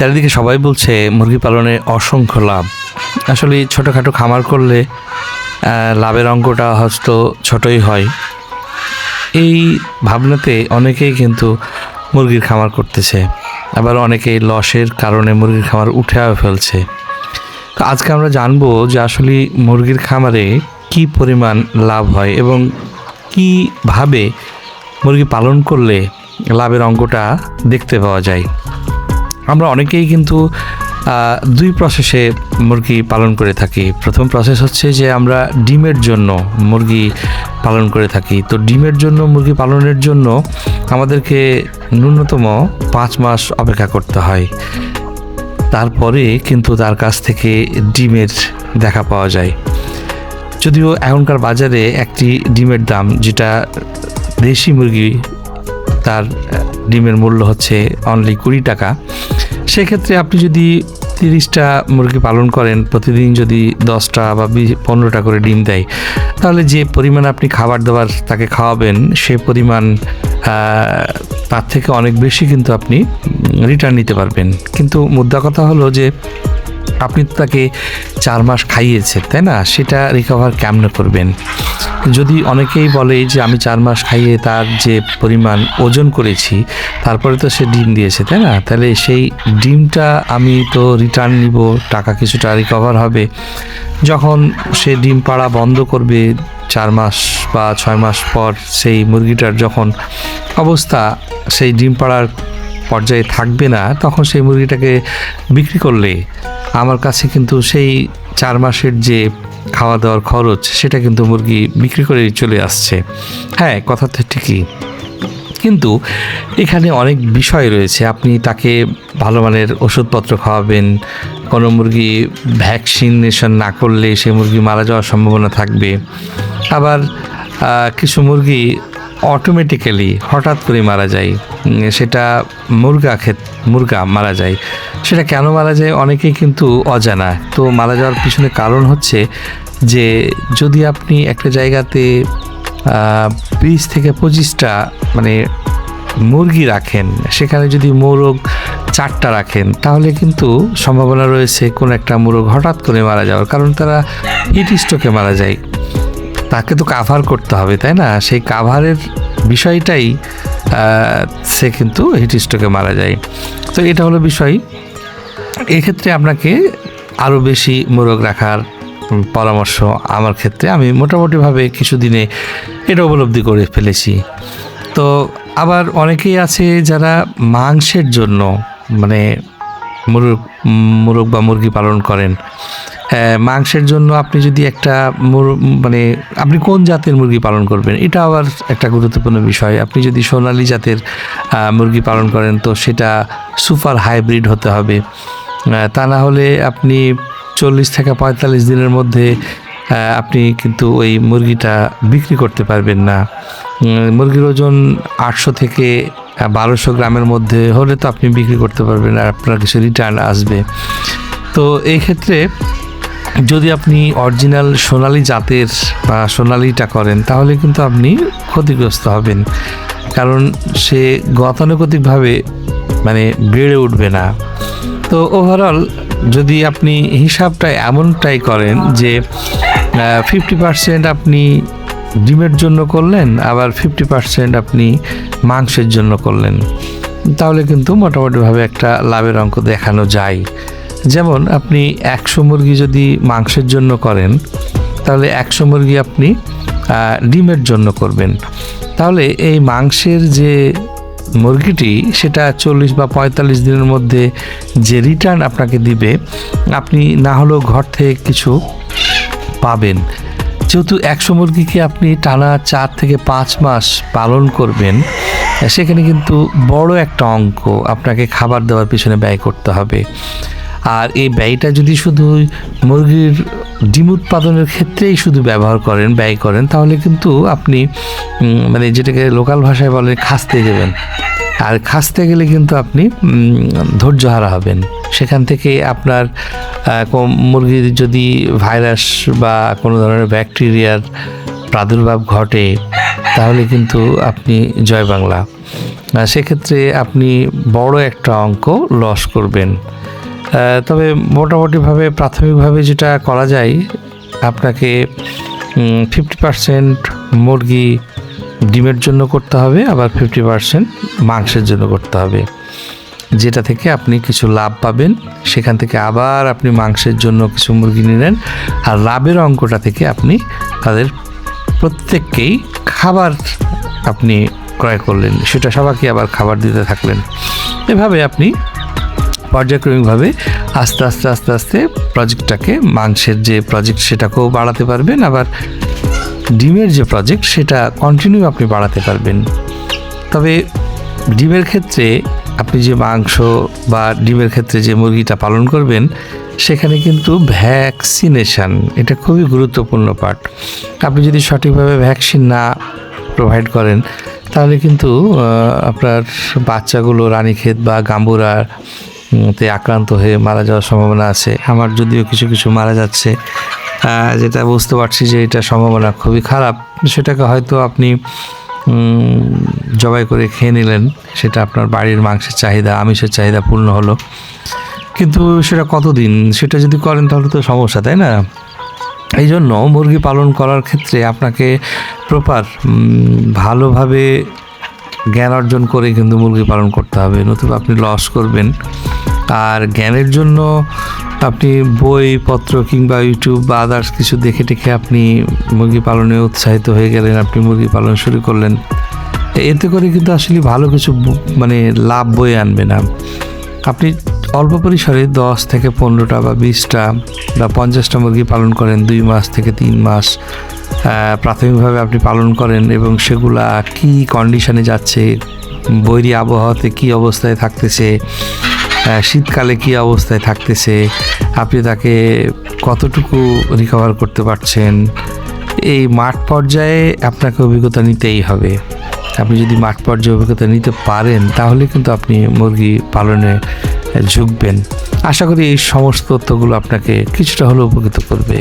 চারিদিকে সবাই বলছে মুরগি পালনে অসংখ্য লাভ। আসলে ছোটোখাটো খামার করলে লাভের অঙ্কটা হয়তো ছোটই হয়। এই ভাবনাতে অনেকেই কিন্তু মুরগির খামার করতেছে, আবার অনেকেই লসের কারণে মুরগির খামার উঠেও ফেলছে। তো আজকে আমরা জানবো যে আসলে মুরগির খামারে কি পরিমাণ লাভ হয় এবং কীভাবে মুরগি পালন করলে লাভের অঙ্কটা দেখতে পাওয়া যায়। আমরা অনেকেই কিন্তু দুই প্রসেসে মুরগি পালন করে থাকি। প্রথম প্রসেস হচ্ছে যে আমরা ডিমের জন্য মুরগি পালন করে থাকি। তো ডিমের জন্য মুরগি পালনের জন্য আমাদেরকে ন্যূনতম 5 মাস অপেক্ষা করতে হয়, তারপরে কিন্তু তার কাছ থেকে ডিমের দেখা পাওয়া যায়। যদিও এখনকার বাজারে একটি ডিমের দাম, যেটা দেশি মুরগি, তার ডিমের মূল্য হচ্ছে অনলি 20 টাকা। সেক্ষেত্রে আপনি যদি 30টা মুরগি পালন করেন, প্রতিদিন যদি 10টা বা 15টা করে ডিম দেয়, তাহলে যে পরিমাণ আপনি খাবার দাবার তাকে খাওয়াবেন সে পরিমাণ তার থেকে অনেক বেশি কিন্তু আপনি রিটার্ন নিতে পারবেন। কিন্তু মুদ্রা কথা হলো যে আপনি তো তাকে 4 মাস খাইয়েছেন, তাই না? সেটা রিকভার কেমনে করবেন? যদি অনেকেই বলে যে আমি 4 মাস খাইয়ে তার যে পরিমাণ ওজন করেছি তারপরে তো সে ডিম দিয়েছে, তাই না? তাহলে সেই ডিমটা আমি তো রিটার্ন নিব, টাকা কিছুটা রিকভার হবে। যখন সে ডিম পাড়া বন্ধ করবে 4 মাস বা 6 মাস পর, সেই মুরগিটার যখন অবস্থা সেই ডিম পাড়ার পর্যায়ে থাকবে না, তখন সেই মুরগিটাকে বিক্রি করলে আমার কাছে কিন্তু সেই 4 মাসের যে খাওয়া দাওয়ার খরচ সেটা কিন্তু মুরগি বিক্রি করে চলে আসছে। হ্যাঁ, কথা তো ঠিকই, কিন্তু এখানে অনেক বিষয় রয়েছে। আপনি তাকে ভালো মানের ওষুধপত্র খাওয়াবেন। কোনো মুরগি ভ্যাকসিনেশন না করলে সেই মুরগি মারা যাওয়ার সম্ভাবনা থাকবে। আবার কিছু মুরগি হঠাৎ করে মারা যায়, সেটা মুরগা মারা যায়। সেটা কেন মারা যায় অনেকেই কিন্তু অজানা। তো মারা যাওয়ার পিছনে কারণ হচ্ছে যে যদি আপনি একটা জায়গাতে 20 থেকে 25টা মানে মুরগি রাখেন, সেখানে যদি মোরগ 4টা রাখেন, তাহলে কিন্তু সম্ভাবনা রয়েছে কোনো একটা মোরগ হঠাৎ করে মারা যাওয়ার, কারণ তারা হিট স্ট্রোকে মারা যায়। তাকে তো কাভার করতে হবে, তাই না? সেই কাভারের বিষয়টাই সে কিন্তু হিট স্ট্রোকে মারা যায়। তো এটা হলো বিষয়। এক্ষেত্রে আপনাকে আরও বেশি মোরগ রাখার পরামর্শ আমার ক্ষেত্রে, আমি মোটামুটিভাবে কিছুদিনে এটা উপলব্ধি করে ফেলেছি। তো আবার অনেকেই আছে যারা মাংসের জন্য মানে মোরগ বা মুরগি পালন করেন। মাংসের জন্য আপনি যদি একটা আপনি কোন জাতের মুরগি পালন করবেন, এটা আবার একটা গুরুত্বপূর্ণ বিষয়। আপনি যদি সোনালী জাতের মুরগি পালন করেন তো সেটা সুপার হাইব্রিড হতে হবে। তা না হলে আপনি 40 থেকে 45 দিনের মধ্যে আপনি কিন্তু ওই মুরগিটা বিক্রি করতে পারবেন না। মুরগির ওজন 800 থেকে 1200 গ্রামের মধ্যে হলে তো আপনি বিক্রি করতে পারবেন, আর আপনার কিছু রিটার্ন আসবে। তো এই ক্ষেত্রে যদি আপনি অরিজিনাল সোনালী জাতের বা সোনালীটা করেন, তাহলে কিন্তু আপনি ক্ষতিগ্রস্ত হবেন, কারণ সে গতানুগতিকভাবে বেড়ে উঠবে না। তো ওভারঅল যদি আপনি হিসাবটা এমনটাই করেন যে 50% আপনি ডিমের জন্য করলেন, আবার 50% আপনি মাংসের জন্য করলেন, তাহলে কিন্তু মোটামুটিভাবে একটা লাভের অঙ্ক দেখানো যায়। যেমন আপনি 100 মুরগি যদি মাংসের জন্য করেন, তাহলে 100 মুরগি আপনি ডিমের জন্য করবেন। তাহলে এই মাংসের যে মুরগিটি সেটা 40 বা 45 দিনের মধ্যে যে রিটার্ন আপনাকে দিবে, আপনি না হলেও ঘর থেকে কিছু পাবেন। যেহেতু 100 মুরগিকে আপনি টানা 4 থেকে 5 মাস পালন করবেন, সেখানে কিন্তু বড় একটা অঙ্ক আপনাকে খাবার দেওয়ার পিছনে ব্যয় করতে হবে। আর এই ব্যয়টা যদি শুধু মুরগির ডিম উৎপাদনের ক্ষেত্রেই শুধু ব্যয় করেন, তাহলে কিন্তু আপনি যেটাকে লোকাল ভাষায় বলে খাসতে যাবেন। আর খাসতে গেলে কিন্তু আপনি ধৈর্যহারা হবেন। সেখান থেকে আপনার মুরগির যদি ভাইরাস বা কোনো ধরনের ব্যাকটেরিয়ার প্রাদুর্ভাব ঘটে, তাহলে কিন্তু আপনি জয় বাংলা। সেক্ষেত্রে আপনি বড় একটা অঙ্ক লস করবেন। তবে মোটামুটিভাবে প্রাথমিকভাবে যেটা করা যায়, আপনাকে 50% মুরগি ডিমের জন্য করতে হবে, আবার 50% মাংসের জন্য করতে হবে। যেটা থেকে আপনি কিছু লাভ পাবেন, সেখান থেকে আবার আপনি মাংসের জন্য কিছু মুরগি নিলেন, আর লাভের অঙ্কটা থেকে আপনি তাদের প্রত্যেককেই খাবার আপনি ক্রয় করলেন, সেটা সবাইকে আবার খাবার দিতে থাকলেন। এভাবে আপনি পর্যায়ক্রমিকভাবে আস্তে আস্তে আস্তে আস্তে প্রজেক্টটাকে, মাংসের যে প্রজেক্ট সেটাকেও বাড়াতে পারবেন, আবার ডিমের যে প্রজেক্ট সেটা কন্টিনিউ আপনি বাড়াতে পারবেন। তবে ডিমের ক্ষেত্রে আপনি যে মাংস বা ডিমের ক্ষেত্রে যে মুরগিটা পালন করবেন, সেখানে কিন্তু ভ্যাকসিনেশান এটা খুবই গুরুত্বপূর্ণ পার্ট। আপনি যদি সঠিকভাবে ভ্যাকসিন না প্রোভাইড করেন, তাহলে কিন্তু আপনার বাচ্চাগুলো রানীক্ষেত বা গাম্বুরাতে আক্রান্ত হয়ে মারা যাওয়ার সম্ভাবনা আছে। আমার যদিও কিছু কিছু মারা যাচ্ছে, যেটা বুঝতে পারছি যে এটা সম্ভাবনা খুবই খারাপ। সেটাকে হয়তো আপনি জবাই করে খেয়ে নিলেন, সেটা আপনার বাড়ির মাংসের চাহিদা, আমিষের চাহিদা পূর্ণ হলো, কিন্তু সেটা কতদিন, সেটা যদি করেন তাহলে তো সমস্যা, তাই না? এই জন্য মুরগি পালন করার ক্ষেত্রে আপনাকে প্রপার ভালোভাবে জ্ঞান অর্জন করে কিন্তু মুরগি পালন করতে হবে, নতুবা আপনি লস করবেন। আর জ্ঞানের জন্য আপনি বইপত্র কিংবা ইউটিউব বা আদার্স কিছু দেখে টেখে আপনি মুরগি পালনে উৎসাহিত হয়ে গেলেন, আপনি মুরগি পালন শুরু করলেন, এতে করে কিন্তু আসলে ভালো কিছু মানে লাভ বয়ে আনবে না। আপনি অল্প পরিসরে 10 থেকে 15টা বা 20টা বা 50টা মুরগি পালন করেন 2 মাস থেকে 3 মাস, প্রাথমিকভাবে আপনি পালন করেন, এবং সেগুলা কি কন্ডিশনে যাচ্ছে, বৈরী আবহাওয়াতে কি অবস্থায় থাকতেছে, শীতকালে কি অবস্থায় থাকতেছে, আপনি তাকে কতটুকু রিকভার করতে পারছেন, এই মাঠ পর্যায়ে আপনাকে অভিজ্ঞতা নিতেই হবে। আপনি যদি মাঠ পর্যায়ে অভিজ্ঞতা নিতে পারেন, তাহলে কিন্তু আপনি মুরগি পালনে ঝুঁকবেন। আশা করি এই সমস্ত তথ্যগুলো আপনাকে কিছুটা হলেও উপকৃত করবে।